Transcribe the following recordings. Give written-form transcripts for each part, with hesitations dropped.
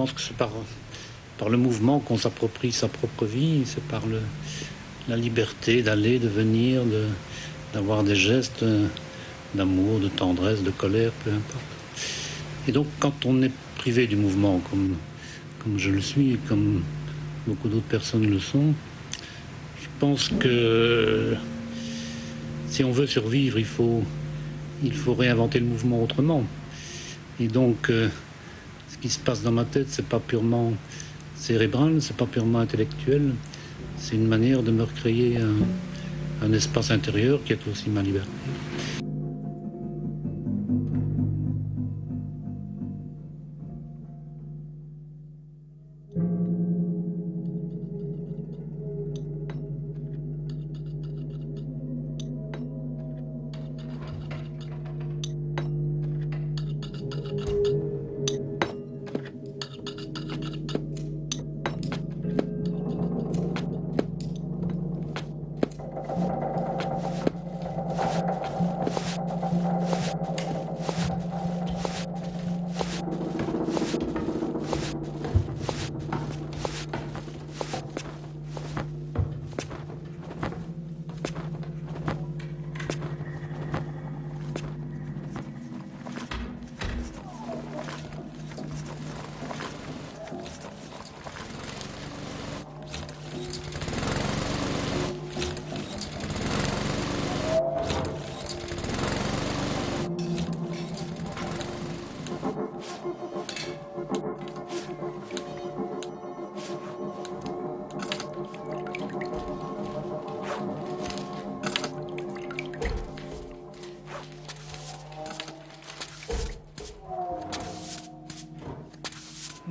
pense que c'est par le mouvement qu'on s'approprie sa propre vie, c'est par la liberté d'aller, de venir, d'avoir des gestes d'amour, de tendresse, de colère, peu importe. Et donc quand on est privé du mouvement, comme je le suis, et comme beaucoup d'autres personnes le sont, je pense que si on veut survivre, il faut réinventer le mouvement autrement. Et donc, ce qui se passe dans ma tête, c'est pas purement cérébral, c'est pas purement intellectuel, c'est une manière de me recréer un espace intérieur qui est aussi ma liberté.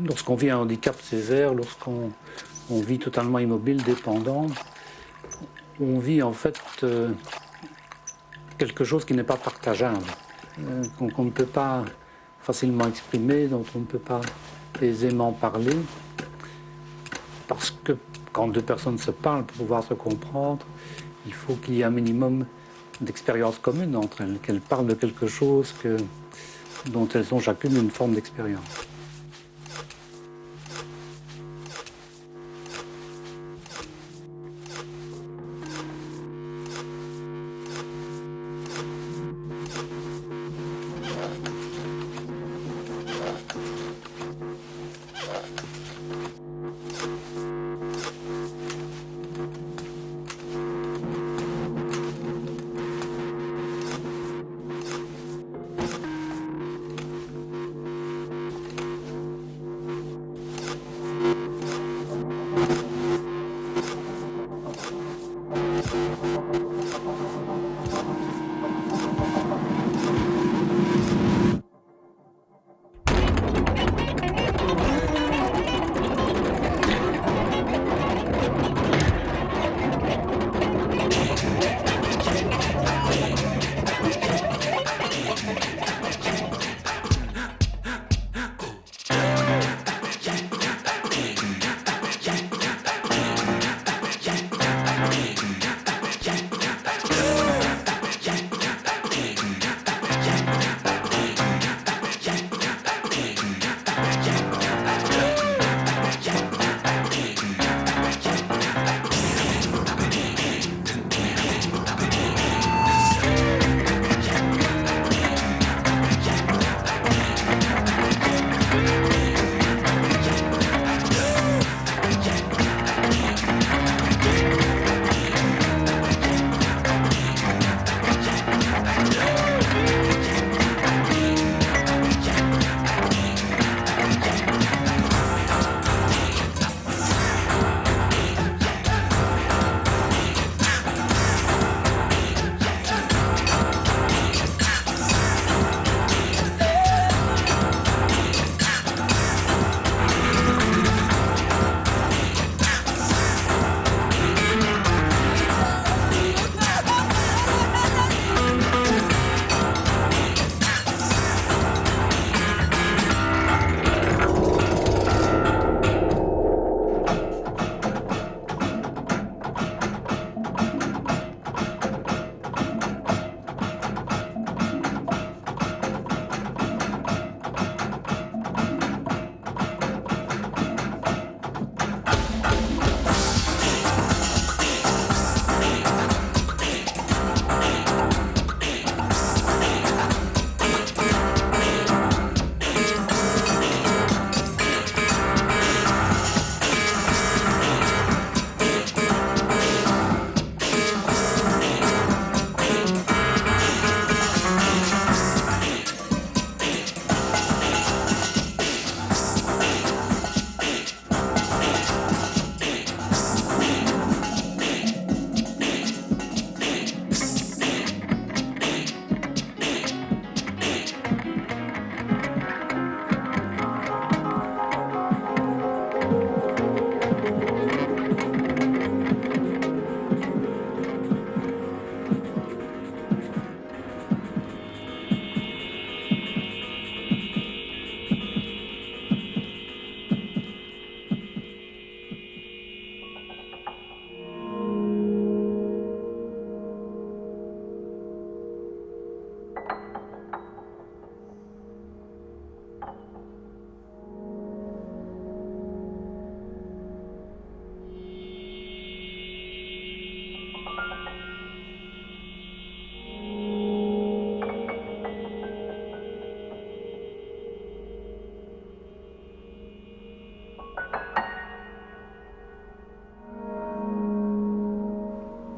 Lorsqu'on vit un handicap sévère, lorsqu'on vit totalement immobile, dépendant, on vit en fait quelque chose qui n'est pas partageable, qu'on ne peut pas facilement exprimer, dont on ne peut pas aisément parler, parce que quand deux personnes se parlent, pour pouvoir se comprendre, il faut qu'il y ait un minimum d'expérience commune entre elles, qu'elles parlent de quelque chose dont elles ont chacune une forme d'expérience.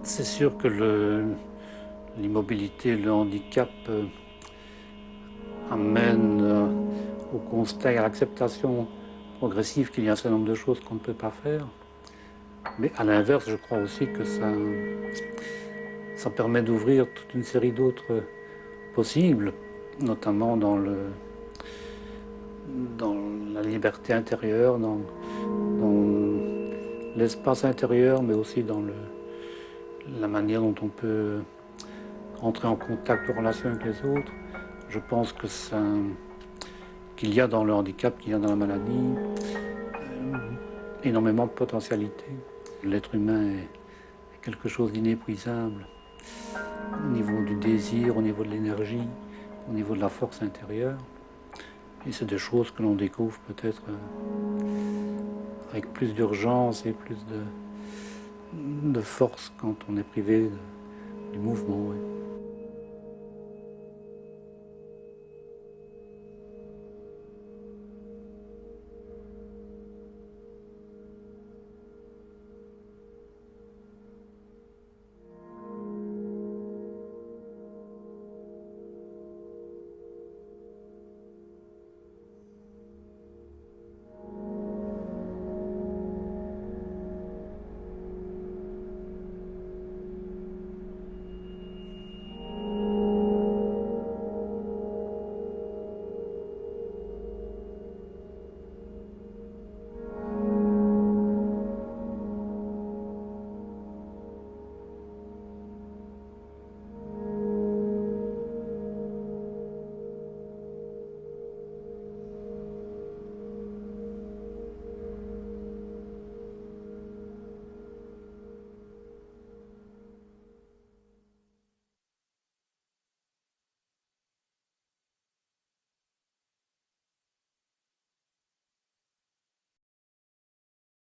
C'est sûr que l'immobilité, le handicap amène au constat et à l'acceptation progressive qu'il y a un certain nombre de choses qu'on ne peut pas faire. Mais à l'inverse, je crois aussi que ça permet d'ouvrir toute une série d'autres possibles, notamment dans la liberté intérieure, dans l'espace intérieur, mais aussi dans la manière dont on peut entrer en contact, en relation avec les autres. Je pense que qu'il y a dans le handicap, qu'il y a dans la maladie, énormément de potentialités. L'être humain est quelque chose d'inépuisable au niveau du désir, au niveau de l'énergie, au niveau de la force intérieure. Et c'est des choses que l'on découvre peut-être avec plus d'urgence et plus de force quand on est privé du mouvement. Ouais.